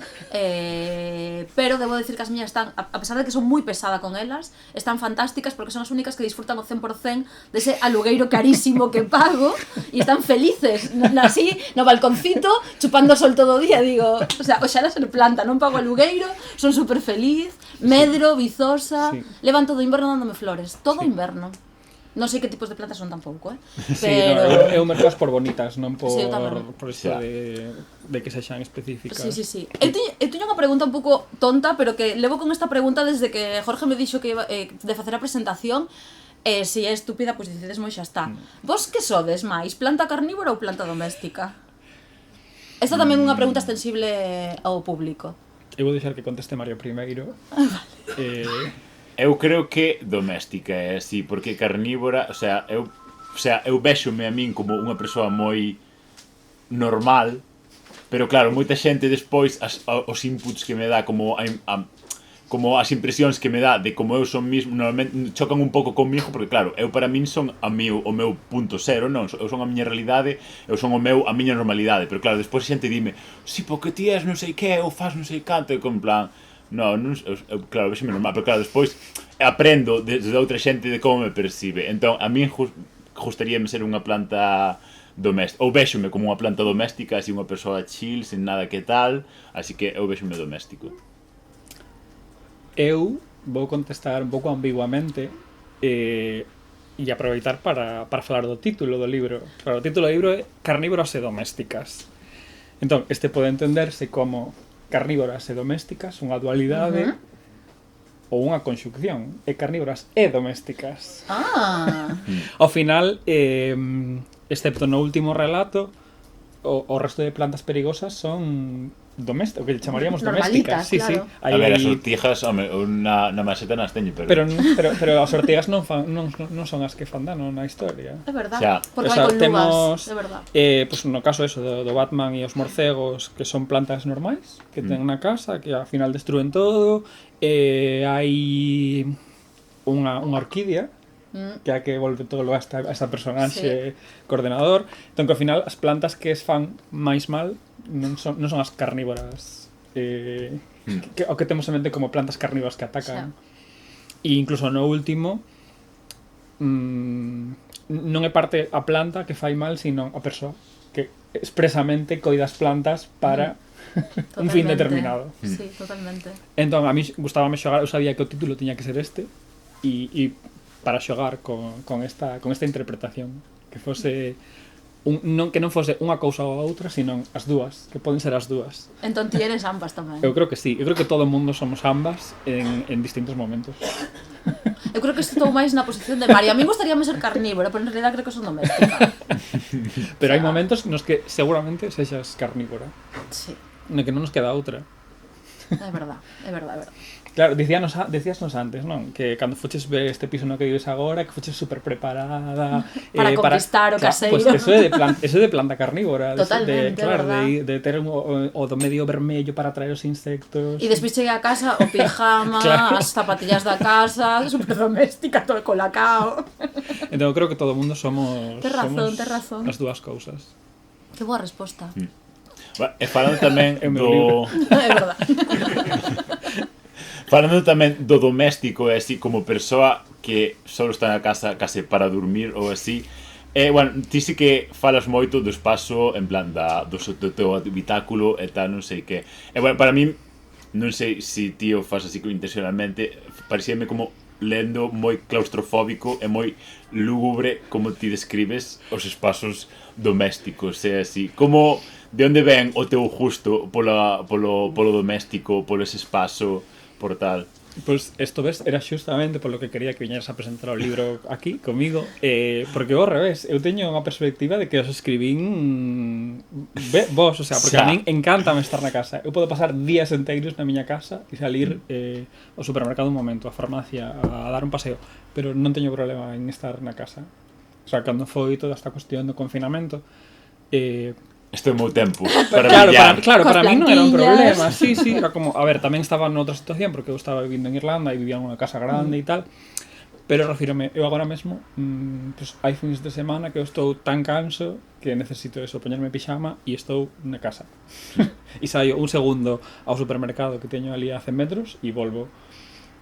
pero debo decir que as miñas están, a pesar de que son moi pesada con elas, están fantásticas porque son as únicas que disfrutan o 100% dese alugueiro carísimo que pago e están felices, así, no balconcito, chupando sol todo o día, digo, o sea, oxala ser planta, non pago alugueiro, son super feliz, medro, vizosa, Sí. levan todo o inverno dándome flores, todo o inverno. Non sei que tipos de plantas son tampouco, Sí, pero... no, eu mercas por bonitas, non por, Sí, eu tamén. por isto Xa. de que sexan específicas. Sí. Eu teño unha pregunta un pouco tonta, pero que levo con esta pregunta desde que Jorge me dixo que iba, de facer a presentación. Se é estúpida, pois decides moi xa está. Vos que sodes máis, planta carnívora ou planta doméstica? Esta tamén é unha pregunta extensible ao público. Eu vou deixar que conteste Mario primeiro. Eu creo que doméstica é así, porque carnívora, o sea, eu véxome a min como unha persoa moi normal, pero claro, moita xente despois os inputs que me dá como como as impresións que me dá de como eu son mismo, normalmente chocan un pouco comigo, porque claro, eu para min son o meu punto cero, non? Eu son a miña realidade, eu son a miña normalidade, pero claro, despois a xente dime, si, porque ti és non sei que, ou faz non sei canto, e con plan, non, eu, claro, véxome normal, pero claro, despois aprendo desde outra xente de como me percibe, entón a min gustaríame ser unha planta doméstica, ou véxome como unha planta doméstica, así unha persoa chill, sin nada que tal, así que eu véxome doméstico. Eu vou contestar un pouco ambiguamente e aproveitar para falar do título do libro. Claro, o título do libro é Carnívoras e domésticas. Entón, este pode entenderse como carnívoras e domésticas, unha dualidade ou unha conxunción, e carnívoras e domésticas. Ao final, excepto no último relato, o resto de plantas perigosas son domésticas, o que chamaríamos Normalitas, domésticas. Sí, claro. sí. A ver, as ortijas, home, na maceta nas teño, Pero as ortigas non son as que fan dano na historia. É verdad, Xa. porque O sea, vai con temos, luvas, é verdad. pues no caso eso do Batman e os morcegos, que son plantas normais que ten na casa, que ao final destruen todo. Hai unha orquídea que é a que volve todo a esta personaxe coordenador. Entón que ao final as plantas que es fan máis mal non son as carnívoras o que temos en mente como plantas carnívoras que atacan. E incluso no último non é parte a planta que fai mal, sino a persoa que expresamente coida as plantas para un fin determinado. Sí, totalmente. Entón, a mí gustábame xogar, eu sabía que o título tiña que ser este e para xogar con esta interpretación, que fose que non fose unha cousa ou a outra, sino as dúas, que poden ser as dúas. Entón ti eres ambas tamén. Eu creo que sí, eu creo que todo o mundo somos ambas en distintos momentos. Eu creo que estou máis na posición de Mario. A mí gustaríame ser carnívora, pero en realidad creo que son doméstica. Pero hai momentos nos que seguramente sexas carnívora, Sí, no que non nos queda outra. é verdad, é verdad, é verdad. Claro, decíanos antes, non? Que cando foches ver este piso no que vives agora, que foches super preparada Para conquistar o caseiro. Pues eso é de planta carnívora. Totalmente, claro, verdad. de ter o do medio vermello para atraer os insectos. E despois cheguei a casa, o pijama, Claro. as zapatillas da casa, super doméstica, todo con lacao. Entón, creo que todo o mundo somos Tes razón, somos tes razón. as dúas cousas. Que boa resposta. E falando tamén É o meu libro. É verdad. Falando tamén do doméstico, así como persoa que só está na casa case para dormir ou así, bueno, ti sí que falas moito do espazo en plan do teu habitáculo e tal, non sei que. Bueno, para min, non sei se ti o faz así intencionalmente, parecíame como lendo moi claustrofóbico e moi lúgubre como ti describes os espazos domésticos, é así, como de onde ven o teu gusto polo doméstico, polo ese espazo, por tal? Pois isto ves, era xustamente polo que quería que viñeras a presentar o libro aquí comigo, porque ao revés, eu teño unha perspectiva de que os escribín vos, o sea, porque a min encántame estar na casa. Eu podo pasar días enteiros na miña casa e salir ao supermercado un momento, á farmacia, a dar un paseo, pero non teño problema en estar na casa. O sea, cando foi toda esta cuestión do confinamento, Isto é o meu tempo para claro, brillar. para mí non era un plantillas. problema. Sí, era como, a ver, tamén estaba noutra situación porque eu estaba vivindo en Irlanda e vivía nunha casa grande e tal. Pero refírome, eu agora mesmo, pues, hai fins de semana que eu estou tan canso que necesito eso, poñerme pixama e estou na casa. E saio un segundo ao supermercado que teño ali a 100 metros e volvo.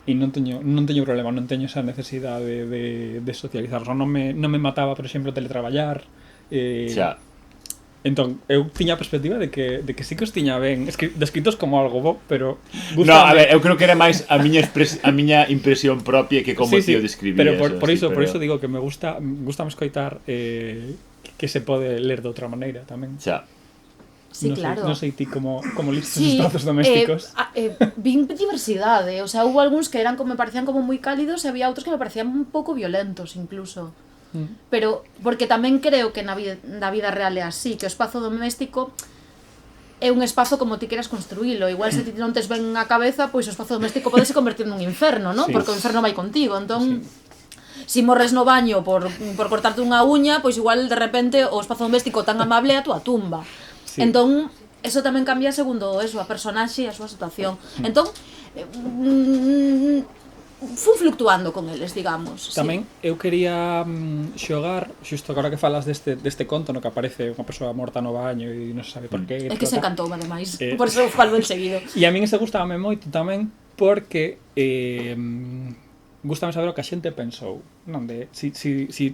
E non teño problema, non teño esa necesidade de socializar. O sea, non me mataba, por exemplo, teletraballar. Xa. Entón, eu tiña a perspectiva de que sí que os tiña ben descritos como algo bo, pero No, a ver, eu creo que era máis a miña impresión propia que como tío describía. Pero por iso digo que me gusta escoitar que se pode ler de outra maneira tamén. Xa. Sí, non claro. Non sei ti como listos os espazos domésticos. Vin diversidade, o sea, hubo algúns que me parecían como moi cálidos e había outros que me parecían un pouco violentos incluso. Pero, porque tamén creo que na vida real é así, que o espazo doméstico é un espazo como ti queras construílo. Igual se ti non tes ben a cabeza, pois o espazo doméstico podese convertir nun inferno, non? Sí. Porque o inferno vai contigo, entón... Si morres no baño por cortarte unha uña, pois igual de repente o espazo doméstico tan amable é a túa tumba. Sí. Entón, eso tamén cambia segundo eso, a personaxe e a súa situación. Entón, fun fluctuando con eles, digamos. Tamén eu quería xogar, xusto agora que falas deste conto no que aparece unha persoa morta no baño e non se sabe por qué. É que se encantoume, ademais. Por eso eu falo enseguido. E a min ese gustábame moito tamén porque gustame saber o que a xente pensou. Non de si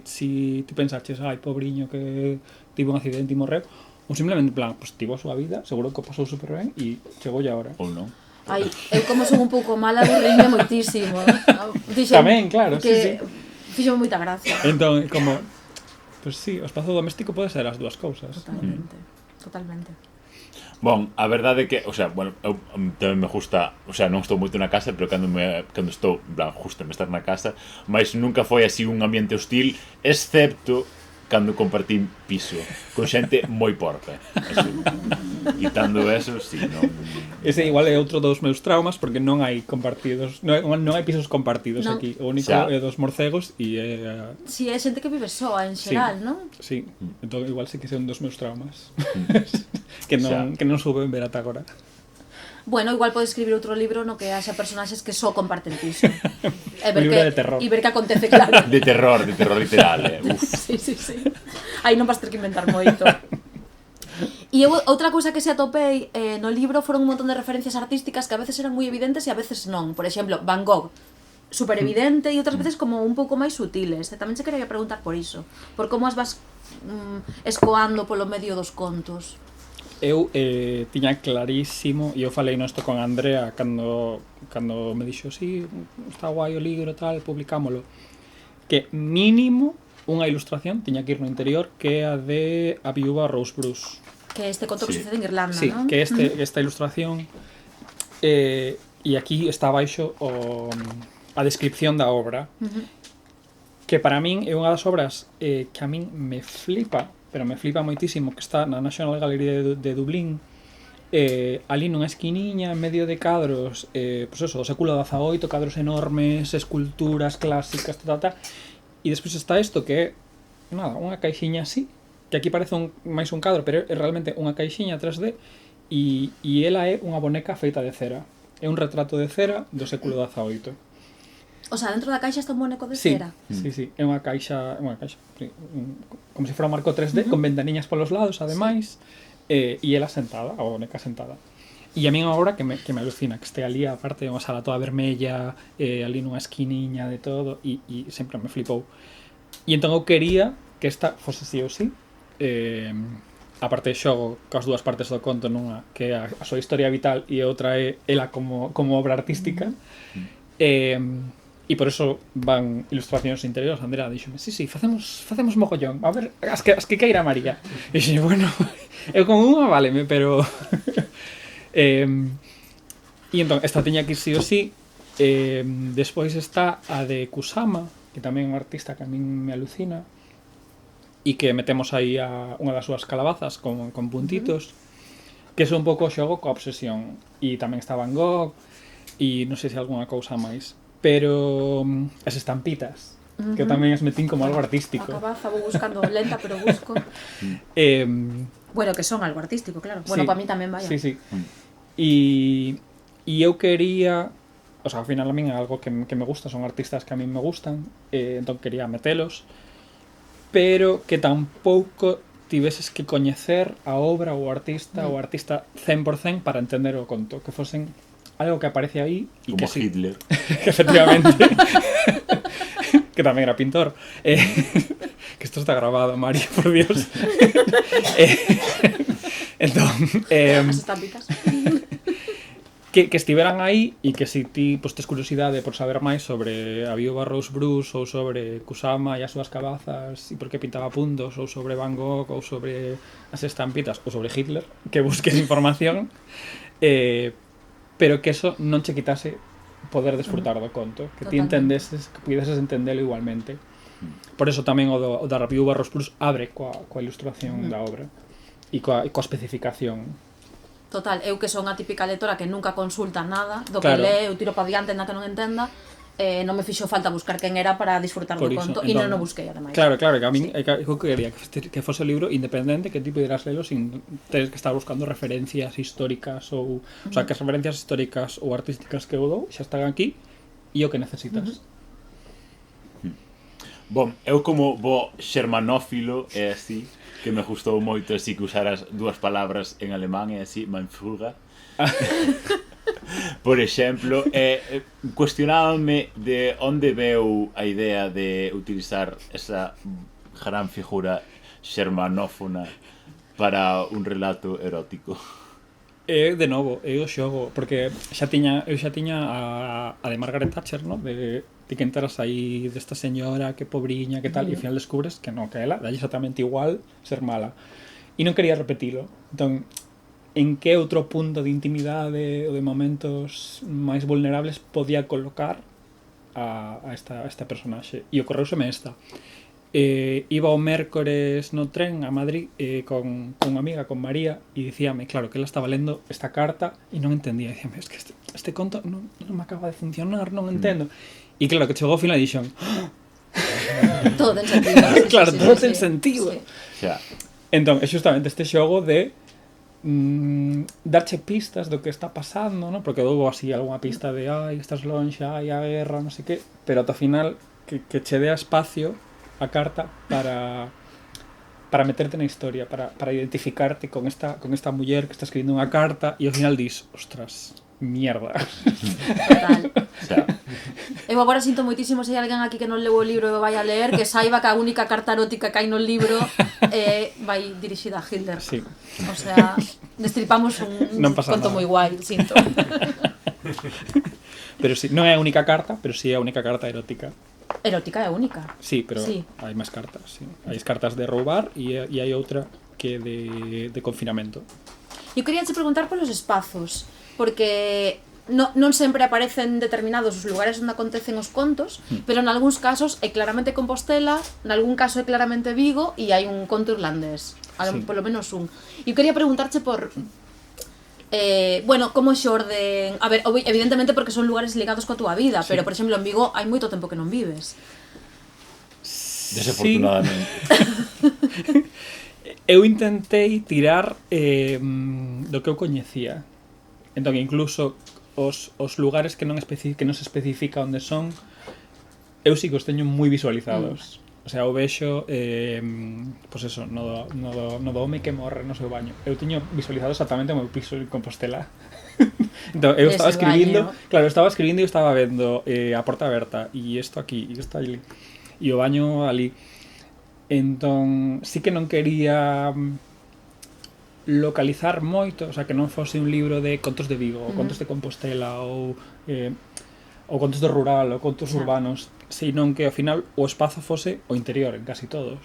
ti pensaches, ai, pobriño que tivo un accidente e morreu, ou simplemente en plan, pues tivo a súa vida, seguro que o pasou super ben e chegou agora. Ou non. Ai, eu como son un pouco mala, aburrime moitísimo. Tamén, claro, sí. Fixo moita gracia. Entón, como, pues sí, o espazo doméstico pode ser as dúas cousas. Totalmente. Bon, a verdade é que, o sea, bueno, eu tamén me gusta, o sea, non estou moito na casa, pero cando estou, en plan, justo me estar na casa, mas nunca foi así un ambiente hostil, excepto cando compartín piso con xente moi porca. Quitando eso, sí, non... Ese igual é outro dos meus traumas porque non hai compartidos, non hai pisos compartidos aquí. O único é dos morcegos e Si, é xente que vive soa en xeral, non? Sí, entón igual sí que é un dos meus traumas. que non souben ver ata agora. Bueno, igual pode escribir outro libro no que haxa personaxes que só comparten piso. Un libro de terror. E ver que acontece, claro. De terror literal, uf. Sí. Aí non vas ter que inventar moito. E outra cousa que se atopei no libro foron un montón de referencias artísticas que a veces eran moi evidentes e a veces non. Por exemplo, Van Gogh, super evidente e outras veces como un pouco máis sutiles. E tamén se quería preguntar por iso, por como as vas escoando polo medio dos contos. Eu tiña clarísimo, e eu falei isto con Andrea cando me dixo, sí, está guai o libro e tal, publicámolo, que mínimo unha ilustración tiña que ir no interior que é a de A viúva Rose Bruce. Que este conto que sucede en Irlanda, sí, non? Que esta ilustración e aquí está baixo a descripción da obra, que para min é unha das obras que a min me flipa, pero me flipa moitísimo, que está na National Gallery de Dublín, ali nunha esquiniña en medio de cadros, pues eso, do século XVIII, cadros enormes, esculturas clásicas, e despois está isto que é nada, unha caixiña así, que aquí parece máis un cadro, pero é realmente unha caixiña 3D e ela é unha boneca feita de cera. É un retrato de cera do século XVIII. O sea, dentro da caixa está un boneco de cera. Sí, é unha caixa, como se fora un marco 3D, con ventaniñas polos lados, ademais, e ela sentada, a boneca sentada. E a min agora que me alucina, que este ali, aparte, unha sala toda vermella, ali nunha esquiniña de todo, e sempre me flipou. E entón eu quería que esta fose sí ou sí, aparte xogo coas dúas partes do conto, nunha que é a súa historia vital e outra é ela como obra artística, E por eso van ilustracións interiores. Andrea díxome, sí, facemos mogollón. A ver, as que queira María. E dixen, bueno, eu con unha váleme, pero... e entón, esta tiña que ir sí o sí. Despois está a de Kusama, que tamén é un artista que a min me alucina, e que metemos aí a unha das súas calabazas con puntitos, que é un pouco o xogo coa obsesión. E tamén está Van Gogh, e non sei se algunha cousa máis. Pero as estampitas, que eu tamén as metín como algo artístico. A cabaza vou buscando lenta, pero busco. Bueno, que son algo artístico, claro. Bueno, sí, para mí tamén, vaya. Sí, sí. E eu quería... O sea, ao final a min é algo que me gusta, son artistas que a min me gustan, entón quería metelos, pero que tampouco tiveses que coñecer a obra ou o artista 100% para entender o conto, que fosen algo que aparece aí e como que sí, Hitler. que efectivamente que tamén era pintor, que isto está grabado, María, por Dios. Entón, As estampitas. que estiveran aí e que si ti pues, tes curiosidade por saber máis sobre a viúva Rose Bruce ou sobre Kusama e as súas cabazas e por que pintaba puntos ou sobre Van Gogh ou sobre as estampitas ou sobre Hitler, que busques información, pero que eso non che quitase poder desfrutar do conto, que ti entendeses, que pudeses entendelo igualmente. Por eso tamén o da viúva Rose Bruce abre coa ilustración da obra e coa especificación. Total, eu que son a típica lectora que nunca consulta nada, do que Claro. lee, eu tiro para diante na que non entenda, non me fixo falta buscar quen era para disfrutar do conto, e non o busquei, ademais. Claro, que a min eu quería que fose o libro independente, que ti pudieras lelo sin tener que estar buscando referencias históricas ou sea, que as referencias históricas ou artísticas que eu dou xa están aquí e o que necesitas. Bom, eu como bo xermanófilo é así, que me gustou moito así que usaras dúas palabras en alemán é así, Meinfuga. Por exemplo, cuestionábame de onde veu a idea de utilizar esa gran figura xermanófona para un relato erótico. De novo, o xogo, porque eu xa tiña a de Margaret Thatcher, ¿no? De que enteras aí desta señora, que pobriña, que tal, e ao final descubres que non, que ela dá exactamente igual ser mala. E non quería repetilo. Entón, en que outro punto de intimidade ou de momentos máis vulnerables podía colocar a esta personaxe? E ocorreuseme esta. Iba o mércores no tren a Madrid con unha amiga, con María, e dicíame, claro, que ela estaba lendo esta carta e non entendía, e dicíame, es que este conto non me acaba de funcionar, non entendo. E claro, que chegou ao final e dixon, Todo ten sentido. claro, todo ten sentido. Xa, Entón, é justamente este xogo de darche pistas do que está pasando, ¿no? Porque houve así algunha pista de estás lonxe, a guerra, non sei que, pero ata final que che dea espacio a carta para meterte na historia, para identificarte con esta muller que está escribindo unha carta e ao final dis, ostras, mierda. Total. xa. Eu agora sinto moitísimo se hai alguén aquí que non leu o libro e o vai a ler, que saiba que a única carta erótica que hai no libro vai dirixida a Hitler. Sí. O sea, destripamos un conto moi guai, sinto. Pero sí, non é a única carta, pero sí é a única carta erótica. Erótica é única. Sí, pero Sí. hai máis cartas, sí. Hai cartas de roubar e hai outra que de confinamento. Eu quería te preguntar polos espazos, porque non sempre aparecen determinados os lugares onde acontecen os contos, pero en algúns casos é claramente Compostela, en algún caso é claramente Vigo e hai un conto irlandés, Sí. polo menos un. Eu quería preguntarche por bueno, como xorden... A ver, evidentemente porque son lugares ligados coa túa vida, Sí. pero, por exemplo, en Vigo hai moito tempo que non vives. Desafortunadamente. Eu intentei tirar do que eu coñecía. Entón, incluso os lugares que non se especifica onde son, eu sí que os teño moi visualizados. O sea, eu vexo, pois eso, no do home que morre no seu baño. Eu teño visualizado exactamente o meu piso en Compostela. Entón, eu estaba Ese escribindo, baño. claro, estaba escribindo e estaba vendo a porta aberta, e isto aquí, e isto ali, e o baño ali. Entón, sí que non quería localizar moito, o sea, que non fose un libro de contos de Vigo, ou contos de Compostela, ou ou contos do rural, ou contos urbanos, senón que ao final o espazo fose o interior en casi todos.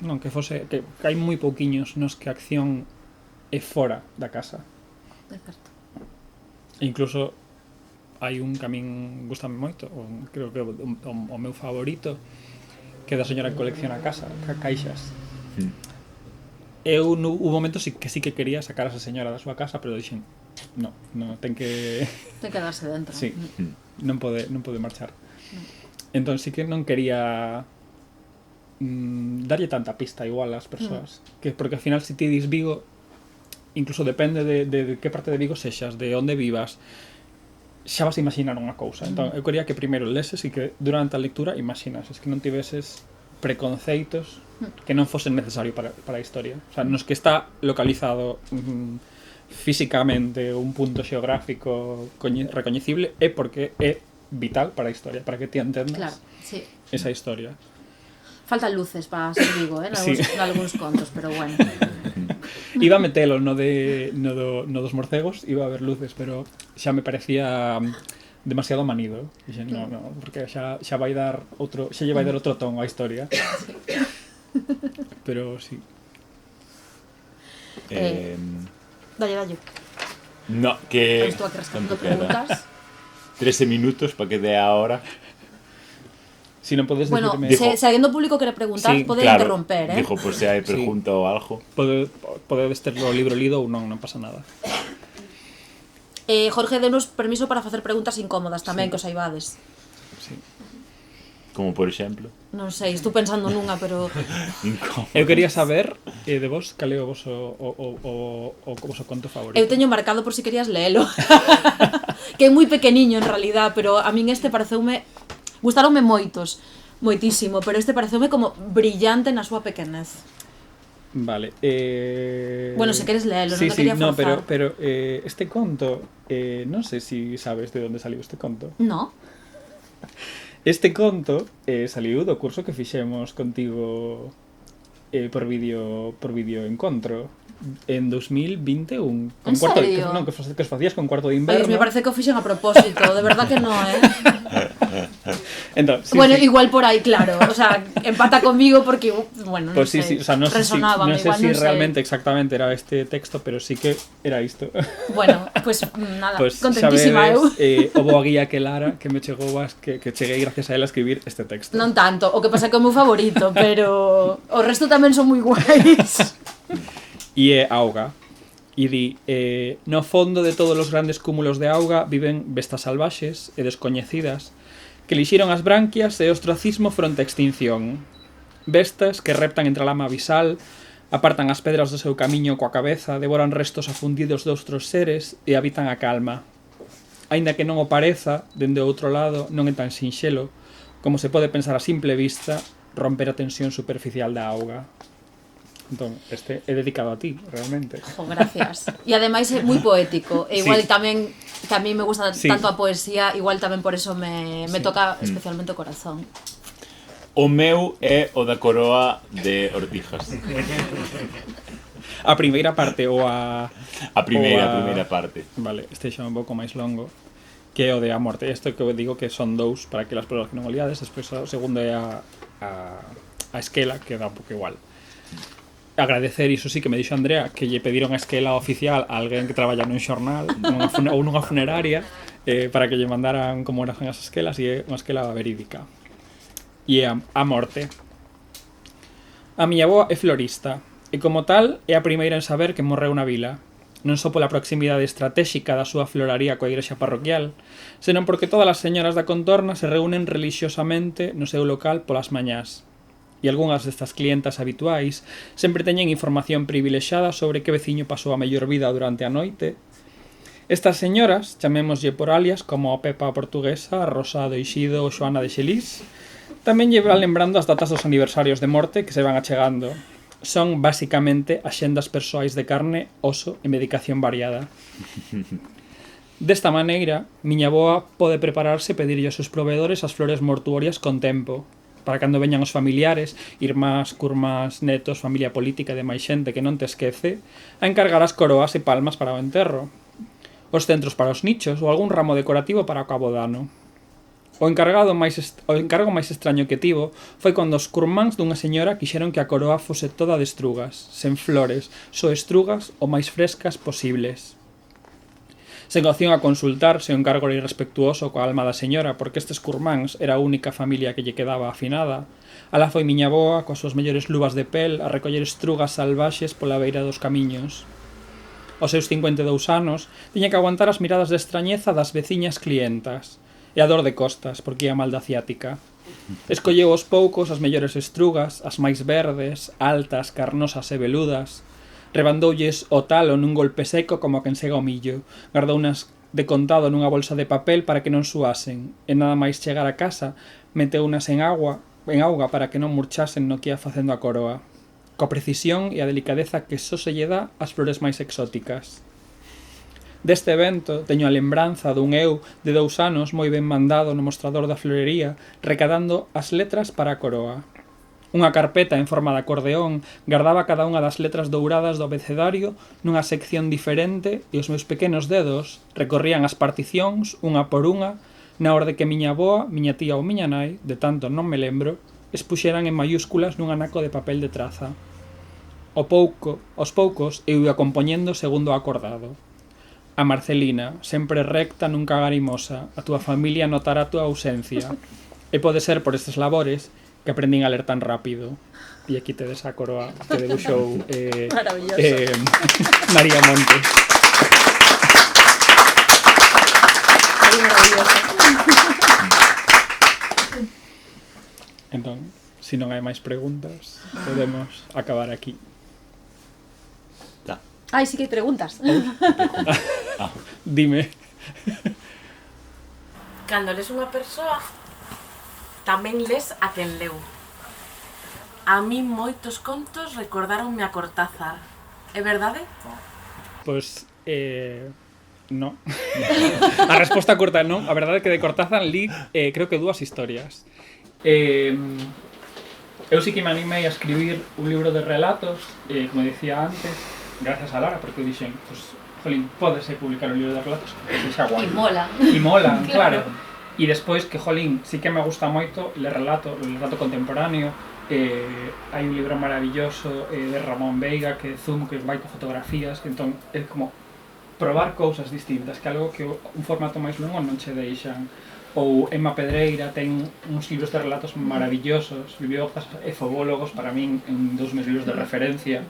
Non que fose que hai moi pouquiños nos que a acción é fora da casa. É certo. E incluso hai un que a min gustame moito, creo que o meu favorito, que é da señora que colecciona a casa, caixas. Eu hubo momentos que sí que quería sacar a esa señora da súa casa, pero dixen, no, ten que... Ten que darse dentro. Sí, non pode marchar. Entón sí que non quería darlle tanta pista igual ás persoas, que porque ao final se ti dis Vigo, incluso depende de que parte de Vigo sexas, de onde vivas, xa vas a imaginar unha cousa. Entón eu quería que primeiro leses e que durante a lectura imaginases, que non tiveses preconceitos que non fosen necesarios para a historia. O sea, nos que está localizado físicamente un punto xeográfico recoñecible é porque é vital para a historia, para que ti entendas Claro, sí. esa historia. Faltan luces para ser Vigo, nalgúns contos, pero bueno. Iba a metelo no dos morcegos, iba a haber luces, pero xa me parecía demasiado manido. Dixen, no, porque xa vai dar outro, xa lle vai dar outro ton á historia. Pero sí. Dalle. No, que... Estou aquí rascando preguntas. 13 minutos para que dé a hora. Si non podes Bueno, decirme... se alguén do público quere preguntar, Sí, pode Claro, interromper, dijo, pues se hai pregunta ou algo. Podedes ter o libro lido ou non pasa nada. Jorge, denos permiso para facer preguntas incómodas tamén, que os saibades. Sí. Como por exemplo. Non sei, estou pensando nunha, pero... Incómodo. Eu quería saber de vos cal é o voso conto favorito. Eu teño marcado por si querías leelo. Que é moi pequeniño en realidad, pero a min este pareceume... Gustaronme moitísimo, pero este pareceume como brillante na súa pequenez. Vale. Bueno, se queres leelo, sí, non te quería no, forzar. pero este conto, non sei si sabes de onde saliu este conto. No. Este conto saliu do curso que fixemos contigo por vídeo encontro en 2021. En serio? Que os facías con cuarto de Oye, inverno. me parece que o fixen a propósito, de verdad que no, Entón, sí, bueno, sí. igual por aí, claro, o sea, empata conmigo porque, bueno, non Pues sí, sei, o sea, no sé resonaba, si igual non sei. realmente exactamente era este texto, pero sí que era isto. Bueno, pues nada, Pues contentísima eu. Houve a guía que Lara que me chegou que cheguei gracias a ela a escribir este texto. Non tanto, o que pasa que é o meu favorito, pero o resto tamén son moi guais. E é auga. E di, no fondo de todos os grandes cúmulos de auga viven bestas salvaxes e descoñecidas que lixiron as branquias e o ostracismo fronte a extinción. Bestas que reptan entre a lama abisal, apartan as pedras do seu camiño coa cabeza, devoran restos afundidos de outros seres e habitan a calma. Aínda que non o pareza, dende o outro lado non é tan sinxelo como se pode pensar a simple vista romper a tensión superficial da auga. Entón, este é dedicado a ti, realmente. Jo, gracias. E ademais é moi poético. E igual Sí. tamén, que a mí me gusta Sí. tanto a poesía, igual tamén por eso me Sí. toca especialmente o corazón. O meu é o da coroa de Ortijas. A primeira parte ou a... A primeira o parte. Vale, este xa é un pouco máis longo, que é o de a morte. Isto que eu digo que son dous para que las persoas que non o liades. Despois o segundo é a esquela, que dá un pouco igual. Agradecer, iso sí que me dixo Andrea, que lle pediron a esquela oficial a alguén que traballa nun xornal ou nunha funeraria para que lle mandaran como eran as esquelas, e é unha esquela verídica. E é a morte. A miña avoa é florista e como tal é a primeira en saber que morreu na vila, non só pola proximidade estratégica da súa floraría coa igrexa parroquial, senón porque todas as señoras da contorna se reúnen relixiosamente no seu local polas mañás. E algunhas destas clientas habituais sempre teñen información privilexiada sobre que veciño pasou a mellor vida durante a noite. Estas señoras, chamémoslle por alias como a Pepa a portuguesa, a Rosa do Ixido ou Xoana de Xelís, tamén lle van lembrando as datas dos aniversarios de morte que se van achegando. Son basicamente axendas persoais de carne, oso e medicación variada. Desta maneira, miña avoa pode prepararse e pedirlle aos seus proveedores as flores mortuorias con tempo, para cando veñan os familiares, irmás, curmás, netos, familia política e demais xente que non te esquece, a encargar as coroas e palmas para o enterro, os centros para os nichos ou algún ramo decorativo para o cabo de ano. O encargo máis extraño que tivo foi cando os curmáns dunha señora quixeron que a coroa fose toda de estrugas, sen flores, só estrugas o máis frescas posibles. Sen opción a consultar se o encargo era irrespectuoso coa alma da señora, porque estes curmáns era a única familia que lle quedaba afinada. Alá foi miña boa, coas súas mellores luvas de pel, a recoller estrugas salvaxes pola beira dos camiños. Aos seus 52 anos, tiña que aguantar as miradas de extrañeza das veciñas clientas, e a dor de costas, porque ia mal da ciática. Escolleu aos poucos as mellores estrugas, as máis verdes, altas, carnosas e veludas. Rebandoulles o talo nun golpe seco como quen sega o millo. Gardounas de contado nunha bolsa de papel para que non suasen, e nada máis chegar a casa, meteunas en auga para que non murchasen no que ia facendo a coroa, coa precisión e a delicadeza que só se lle dá ás flores máis exóticas. Deste evento teño a lembranza dun eu de 2 anos moi ben mandado no mostrador da florería, recadando as letras para a coroa. Unha carpeta en forma de acordeón guardaba cada unha das letras douradas do abecedario nunha sección diferente e os meus pequenos dedos recorrían as particións unha por unha na orde que miña avoa, miña tía ou miña nai, de tanto non me lembro, expuxeran en mayúsculas nun anaco de papel de traza. Aos poucos eu ia compoñendo segundo o acordado. A Marcelina, sempre recta, nunca garimosa, a túa familia notará a túa ausencia. E pode ser por estes labores que aprendín a ler tan rápido. E aquí tedes a coroa que debuxou María Montes. Entón, se non hai máis preguntas, podemos acabar aquí. Ai, sí que hai preguntas. Dime. Cando les unha persoa, tamén les a quen leu. A mí moitos contos recordaronme a Cortázar. É verdade? Pois, no. A resposta curta é non. A verdade é que de Cortázar li, creo que 2 historias. Eu sí que me animei a escribir un libro de relatos, como dicía antes, gracias a Lara, porque eu dixen, pues, jolín, pódese publicar un libro de relatos, que xa guai. E mola, claro. E despois que, jolín, sí que me gusta moito o relato contemporáneo. Hai un libro maravilloso de Ramón Veiga que zoom, que vai con fotografías, que entón é como probar cousas distintas, que algo que un formato máis longo non che deixan. Ou Emma Pedreira ten uns libros de relatos maravillosos, bibliógrafos e fobólogos, para min, en 2 meus libros de referencia.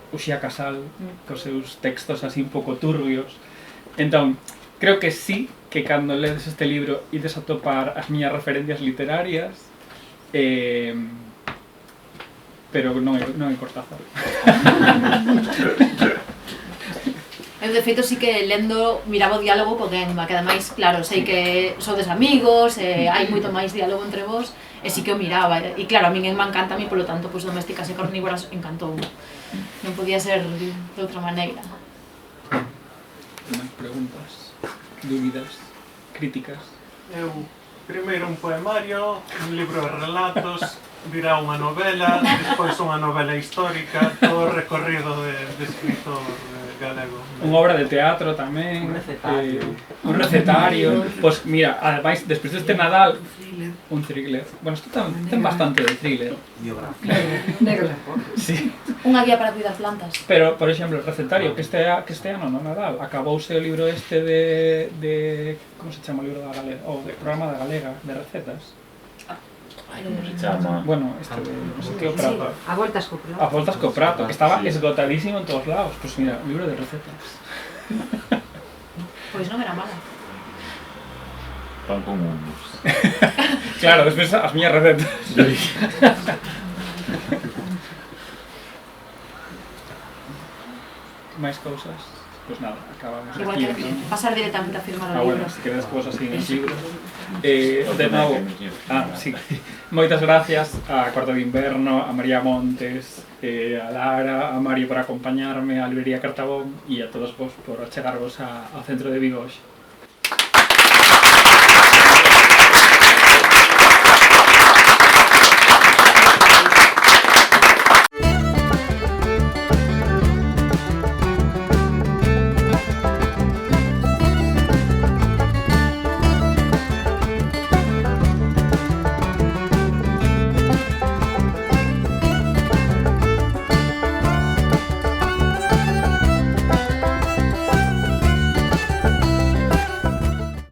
Uxía Casal, cos seus textos así un pouco turbios. Entón, creo que sí, que cando ledes este libro ides a topar as miñas referencias literarias, pero non é Cortázar. Eu, de feito, sí que lendo miraba o diálogo con Emma, que ademais, claro, sei que sodes amigos, hai moito máis diálogo entre vos, e sí que o miraba. E claro, a min Emma encanta, a mí, polo tanto, pues, Domésticas e Carnívoras encantou. Non podía ser de outra maneira. Máis preguntas, dúbidas, críticas? Eu, primeiro un poemario, un libro de relatos, virá unha novela, despois unha novela histórica, todo o recorrido de escritor galego. Unha obra de teatro tamén. Un recetario. Pois mira, ademais, despois deste Nadal, un thriller. Bueno, isto ten bastante de thriller. Negro. Sí. Unha guía para cuidar plantas. Pero, por exemplo, el recetario, que este ano no Nadal, acabouse o libro este de como se chama o libro da Galega? O programa da Galega, de recetas. Como se chama? Bueno, este de non sei que o prato. A voltas co prato. A voltas co prato, que estaba esgotadísimo en todos lados. Pois mira, un libro de recetas. Pois non era mala. Pan con hummus. Claro, despois as miñas recetas. Máis cousas? Pois nada, acabamos Igual aquí. que pasar directamente a firmar o libro. Bueno, se queres cousas así en el libro. De novo, sí. Moitas gracias a Cuarto de Inverno, a María Montes, a Lara, a Mario por acompañarme, a Librería Cartabón e a todos vos por achegarvos ao centro de Vigo hoxe.